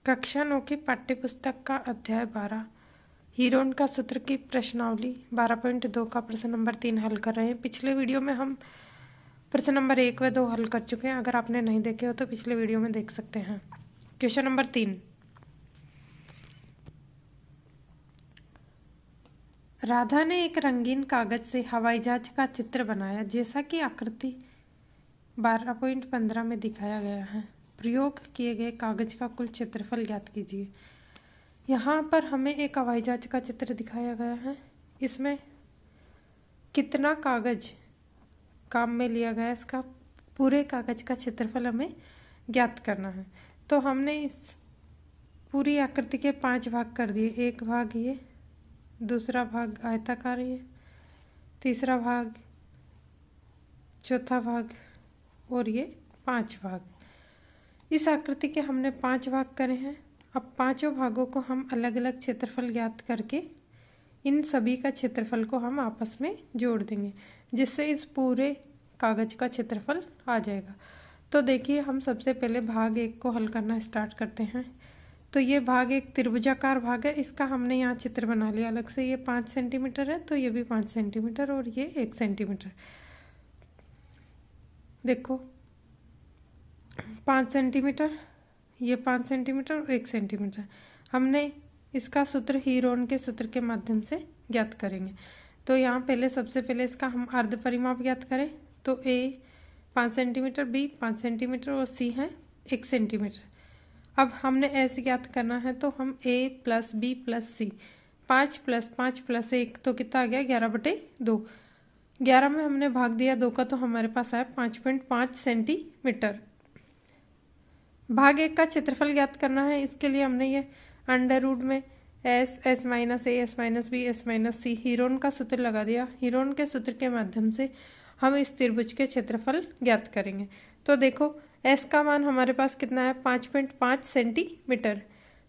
कक्षा 9 की पाठ्यपुस्तक का अध्याय 12 हीरोन का सूत्र की प्रश्नावली 12.2 का प्रश्न नंबर 3 हल कर रहे हैं। पिछले वीडियो में हम प्रश्न नंबर 1 व 2 हल कर चुके हैं। अगर आपने नहीं देखे हो तो पिछले वीडियो में देख सकते हैं। क्वेश्चन नंबर 3, राधा ने एक रंगीन कागज से हवाई जहाज का चित्र बनाया जैसा कि आकृति 12.15 में दिखाया गया है। प्रयोग किए गए कागज का कुल क्षेत्रफल ज्ञात कीजिए। यहाँ पर हमें एक हवाई जहाज का चित्र दिखाया गया है। इसमें कितना कागज काम में लिया गया है, इसका पूरे कागज का क्षेत्रफल हमें ज्ञात करना है। तो हमने इस पूरी आकृति के 5 भाग कर दिए। एक भाग ये, दूसरा भाग आयताकार ये, तीसरा भाग, चौथा भाग और ये 5 भाग। इस आकृति के हमने 5 भाग करे हैं। अब पांचों भागों को हम अलग अलग क्षेत्रफल ज्ञात करके इन सभी का क्षेत्रफल को हम आपस में जोड़ देंगे, जिससे इस पूरे कागज का क्षेत्रफल आ जाएगा। तो देखिए, हम सबसे पहले भाग 1 को हल करना स्टार्ट करते हैं। तो ये भाग एक त्रिभुजाकार भाग है। इसका हमने यहाँ चित्र बना लिया अलग से। ये 5 सेंटीमीटर है, तो ये भी 5 सेंटीमीटर और ये 1 सेंटीमीटर। देखो, 5 सेंटीमीटर, ये 5 सेंटीमीटर और 1 सेंटीमीटर। हमने इसका सूत्र हीरोन के सूत्र के माध्यम से ज्ञात करेंगे। तो यहाँ पहले सबसे पहले इसका हम अर्ध परिमाप ज्ञात करें। तो ए 5 सेंटीमीटर, बी 5 सेंटीमीटर और सी है 1 सेंटीमीटर। अब हमने ऐसे ज्ञात करना है, तो हम a plus B plus C, 5 plus 5 plus 1 तो कितना आ गया 11/2। 11 में हमने भाग दिया 2 का, तो हमारे पास आया 5.5 सेंटीमीटर। भाग 1 का क्षेत्रफल ज्ञात करना है। इसके लिए हमने ये अंडर रूट में S minus A, S minus B, S minus C Heron का सूत्र लगा दिया। हीरोन के सूत्र के माध्यम से हम इस त्रिभुज के क्षेत्रफल ज्ञात करेंगे। तो देखो, एस का मान हमारे पास कितना है 5.5 सेंटीमीटर।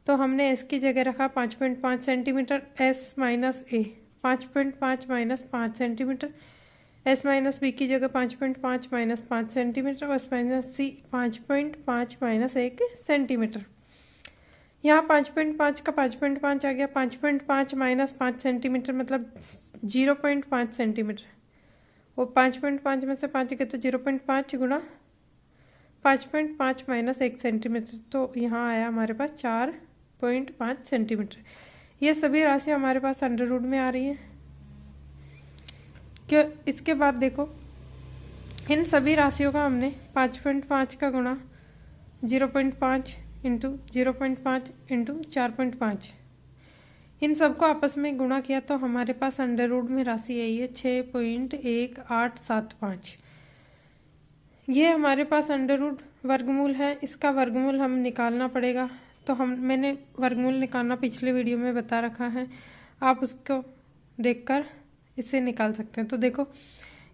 तो हमने एस की जगह रखा 5.5 centimetre. S minus A 5.5 minus 5 centimetre. S minus B की जगह 5.5 माइनस 5 सेंटीमीटर और S minus C 5.5 minus 1 centimetre. यहाँ 5.5 का 5.5 आ गया। 5.5 माइनस 5 सेंटीमीटर मतलब 0.5 सेंटीमीटर। और 5.5 में से 5 गए तो 0.5 गुणा 5.5 माइनस 1 सेंटीमीटर। तो यहाँ आया हमारे पास 4.5 सेंटीमीटर। ये सभी राशि हमारे पास अंडर रूट में आ रही है। क्यों? इसके बाद देखो, इन सभी राशियों का हमने 5.5 का गुणा 0.5 इंटू 0.5 इंटू 4.5, इन सबको आपस में गुणा किया तो हमारे पास अंडर रूट में राशि आई है 6.1875। ये हमारे पास अंडर रूट वर्गमूल है। इसका वर्गमूल हम निकालना पड़ेगा। तो मैंने वर्गमूल निकालना पिछले वीडियो में बता रखा है, आप उसको देखकर इसे निकाल सकते हैं। तो देखो,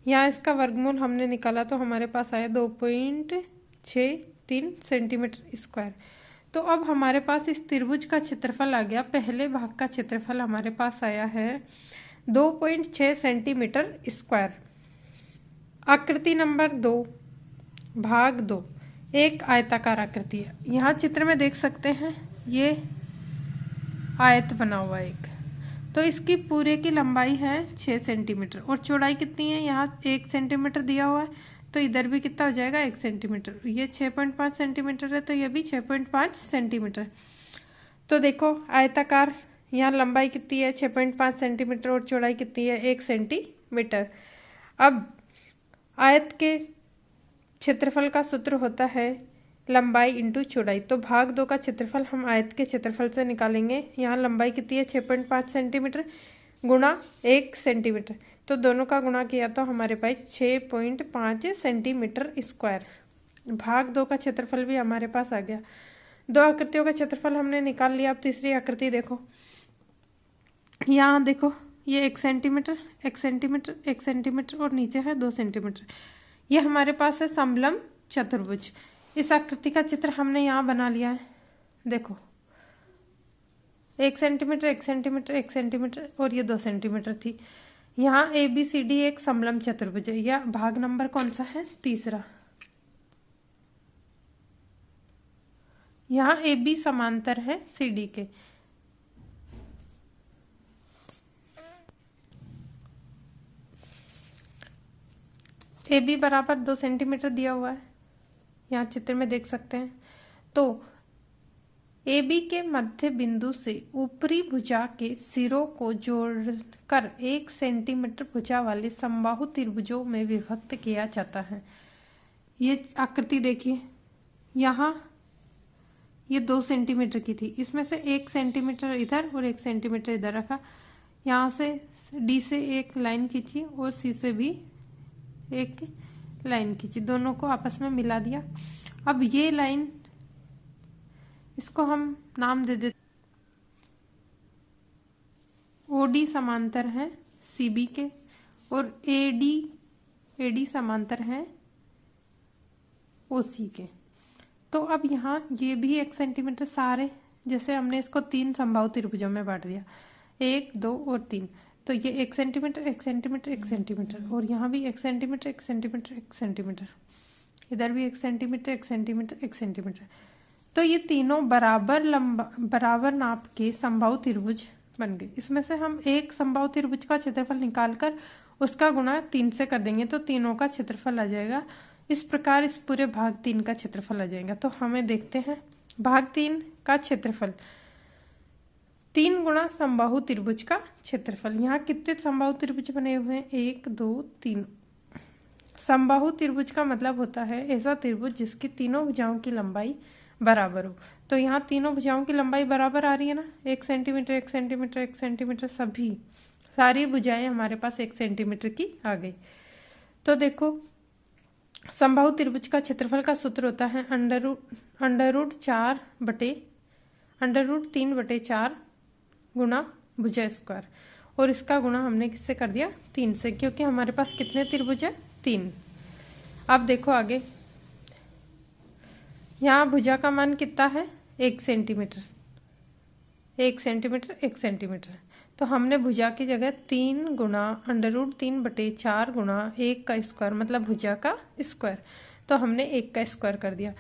यहाँ इसका वर्गमूल हमने निकाला तो हमारे पास आया 2.63 सेंटीमीटर स्क्वायर। तो अब हमारे पास इस त्रिभुज का क्षेत्रफल आ गया। पहले भाग का क्षेत्रफल हमारे पास आया है 2.6 सेंटीमीटर स्क्वायर। आकृति नंबर 2 भाग 2 एक आयताकार आकृति है। यहाँ चित्र में देख सकते हैं, ये आयत बना हुआ है एक। तो इसकी पूरे की लंबाई है 6 सेंटीमीटर और चौड़ाई कितनी है, यहाँ 1 सेंटीमीटर दिया हुआ है। तो इधर भी कितना हो जाएगा 1 सेंटीमीटर। ये 6.5 सेंटीमीटर है, तो ये भी 6.5 सेंटीमीटर। तो देखो, आयताकार यहाँ लंबाई कितनी है 6.5 सेंटीमीटर और चौड़ाई कितनी है 1 सेंटीमीटर। अब आयत के क्षेत्रफल का सूत्र होता है लंबाई इंटू चौड़ाई। तो भाग 2 का क्षेत्रफल हम आयत के क्षेत्रफल से निकालेंगे। यहाँ लंबाई कितनी है 6.5 सेंटीमीटर गुणा 1 सेंटीमीटर। तो दोनों का गुणा किया तो हमारे पास 6.5 सेंटीमीटर स्क्वायर। भाग 2 का क्षेत्रफल भी हमारे पास आ गया। 2 आकृतियों का क्षेत्रफल हमने निकाल लिया। अब तीसरी आकृति देखो, यहाँ देखो, ये 1 सेंटीमीटर 1 सेंटीमीटर 1 सेंटीमीटर और नीचे है 2 सेंटीमीटर। ये हमारे पास है समलंब चतुर्भुज। इस आकृति का चित्र हमने यहाँ बना लिया है। देखो, 1 सेंटीमीटर 1 सेंटीमीटर 1 सेंटीमीटर और ये 2 सेंटीमीटर थी। यहाँ ABCD एक समलंब चतुर्भुज है। यह भाग नंबर कौन सा है, तीसरा। यहाँ ए बी समांतर है सी डी के। ए बी बराबर 2 सेंटीमीटर दिया हुआ है, यहाँ चित्र में देख सकते हैं। तो ए बी के मध्य बिंदु से ऊपरी भुजा के सिरों को जोड़कर 1 सेंटीमीटर भुजा वाले समबाहु त्रिभुजों में विभक्त किया जाता है। ये आकृति देखिए, यहाँ ये 2 सेंटीमीटर की थी, इसमें से 1 सेंटीमीटर इधर और 1 सेंटीमीटर इधर रखा। यहाँ से डी से एक लाइन खींची और सी से भी एक लाइन खींची, दोनों को आपस में मिला दिया। अब ये लाइन, इसको हम नाम दे देते, ओडी समांतर है सीबी के और एडी समांतर है ओसी के। तो अब यहाँ ये भी 1 सेंटीमीटर, सारे जैसे हमने इसको 3 समबाहु त्रिभुजों में बांट दिया, 1 2 और 3। तो ये 1 सेंटीमीटर 1 सेंटीमीटर 1 सेंटीमीटर, और यहाँ भी 1 सेंटीमीटर 1 सेंटीमीटर 1 सेंटीमीटर, इधर भी 1 सेंटीमीटर 1 सेंटीमीटर 1 सेंटीमीटर। तो ये तीनों बराबर नाप के समबाहु त्रिभुज बन गए। इसमें से हम एक समबाहु त्रिभुज का क्षेत्रफल निकालकर उसका गुणा 3 से कर देंगे तो तीनों का क्षेत्रफल आ जाएगा। इस प्रकार इस पूरे भाग 3 का क्षेत्रफल आ जाएगा। तो हमें देखते हैं भाग 3 का क्षेत्रफल, 3 गुणा समबाहु त्रिभुज का क्षेत्रफल। यहाँ कितने समबाहु त्रिभुज बने हुए हैं? 1 2 3। समबाहु त्रिभुज का मतलब होता है ऐसा त्रिभुज जिसकी तीनों भुजाओं की लंबाई बराबर हो। तो यहाँ तीनों भुजाओं की लंबाई बराबर आ रही है ना, 1 सेंटीमीटर 1 सेंटीमीटर 1 सेंटीमीटर, सारी भुजाएं हमारे पास 1 सेंटीमीटर की आ गई। तो देखो समबाहु त्रिभुज का क्षेत्रफल का सूत्र होता है √3/4 गुणा भुजा स्क्वायर, और इसका गुणा हमने किससे कर दिया? 3 से, क्योंकि हमारे पास कितने त्रिभुज है? 3। अब देखो आगे, यहाँ भुजा का मान कितना है? 1 सेंटीमीटर 1 सेंटीमीटर 1 सेंटीमीटर। तो हमने भुजा की जगह 3 गुणा √3/4 गुणा 1 का स्क्वायर, मतलब भुजा का स्क्वायर, तो हमने 1 का स्क्वायर कर दिया।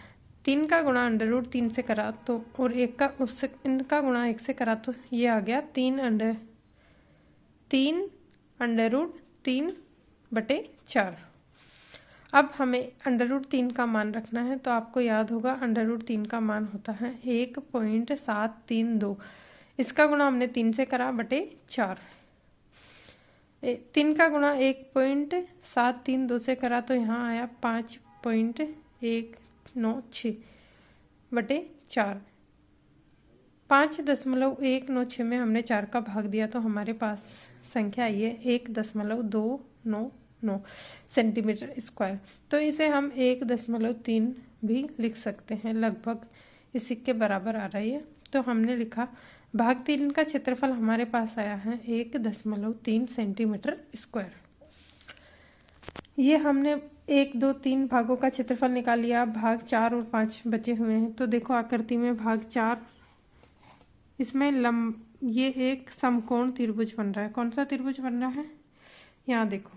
3 का गुणा √3 से करा तो, और 1 का उससे इनका गुणा 1 से करा तो ये आ गया 3√3/4। अब हमें √3 का मान रखना है, तो आपको याद होगा √3 का मान होता है 1.732। इसका गुणा हमने 3 से करा बटे 4। 3 का गुणा 1.732 से करा तो यहाँ आया 5.196 बटे 4। 5.196 में हमने 4 का भाग दिया तो हमारे पास संख्या आई है 1.299 सेंटीमीटर स्क्वायर। तो इसे हम 1.3 भी लिख सकते हैं, लगभग इसी के बराबर आ रही है। तो हमने लिखा भाग 3 का क्षेत्रफल हमारे पास आया है 1.3 सेंटीमीटर स्क्वायर। ये हमने 1 2 3 भागों का क्षेत्रफल निकाल लिया। भाग 4 और 5 बचे हुए हैं। तो देखो आकृति में भाग 4, इसमें ये एक समकोण त्रिभुज बन रहा है। कौन सा त्रिभुज बन रहा है? यहाँ देखो,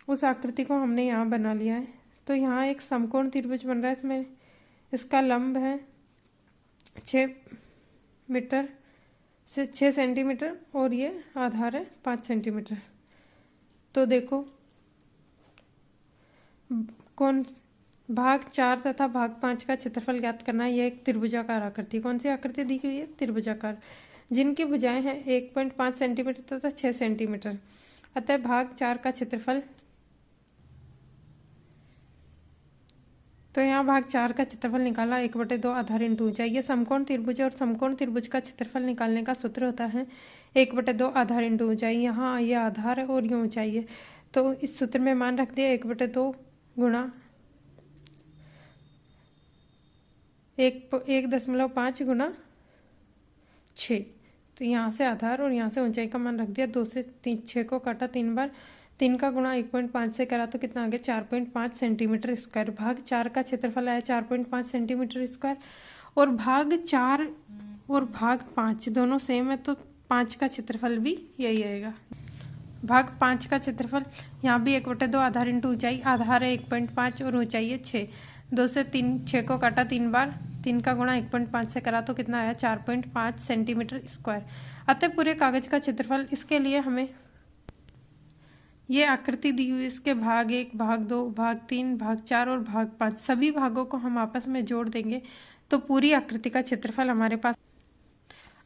उस आकृति को हमने यहाँ बना लिया है। तो यहाँ एक समकोण त्रिभुज बन रहा है, इसमें इसका लंब है 6 मीटर से 6 सेंटीमीटर और ये आधार है 5 सेंटीमीटर। तो देखो कौन भाग 4 तथा भाग 5 का क्षेत्रफल ज्ञात करना है। यह एक त्रिभुजाकार आकृति, कौन सी आकृति दी हुई है? त्रिभुजाकार, जिनकी भुजाएं हैं 1.5 सेंटीमीटर तथा 6 सेंटीमीटर। अतः भाग 4 का क्षेत्रफल, तो यहाँ भाग 4 का क्षेत्रफल निकाला 1/2 आधार इंटू ऊंचाई। ये समकोण त्रिभुज और समकोण त्रिभुज का क्षेत्रफल निकालने का सूत्र होता है 1/2 आधार इंटू ऊंचाई। यहाँ ये आधार है और ये ऊंचाई है, तो इस सूत्र में मान रख दिया 1/2 गुणा 1.5 गुणा 6। तो यहाँ से आधार और यहाँ से ऊंचाई का मान रख दिया। 2 से 6 को काटा 3 बार, 3 का गुणा 1.5 से करा तो कितना आ गया? 4.5 सेंटीमीटर स्क्वायर। भाग 4 का क्षेत्रफल आया 4.5 सेंटीमीटर स्क्वायर। और भाग 4 और भाग 5 दोनों सेम है, तो 5 का क्षेत्रफल भी यही आएगा। भाग 5 का क्षेत्रफल यहाँ भी 1/2 आधार इंटू ऊंचाई, आधार है 1.5 और ऊंचाई है 6। 2 से 6 को काटा 3 बार, 3 का गुणा 1.5 से करा तो कितना आया 4.5 सेंटीमीटर स्क्वायर। अतः पूरे कागज का क्षेत्रफल, इसके लिए हमें ये आकृति दी हुई, इसके भाग 1, भाग 2, भाग 3, भाग 4 और भाग 5 सभी भागों को हम आपस में जोड़ देंगे तो पूरी आकृति का क्षेत्रफल हमारे पास।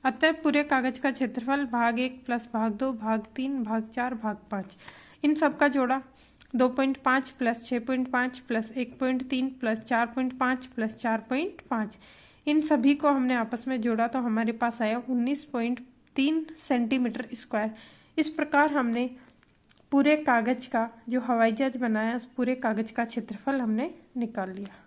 अतः पूरे कागज का क्षेत्रफल भाग 1 प्लस भाग 2, भाग 3, भाग 4, भाग 5 इन सब का जोड़ा 2.5 प्लस 6.5 प्लस 1.3 प्लस 4.5 प्लस 4.5 इन सभी को हमने आपस में जोड़ा तो हमारे पास आया 19.3 सेंटीमीटर स्क्वायर। इस प्रकार हमने पूरे कागज का जो हवाई जहाज बनाया, उस पूरे कागज का क्षेत्रफल हमने निकाल लिया।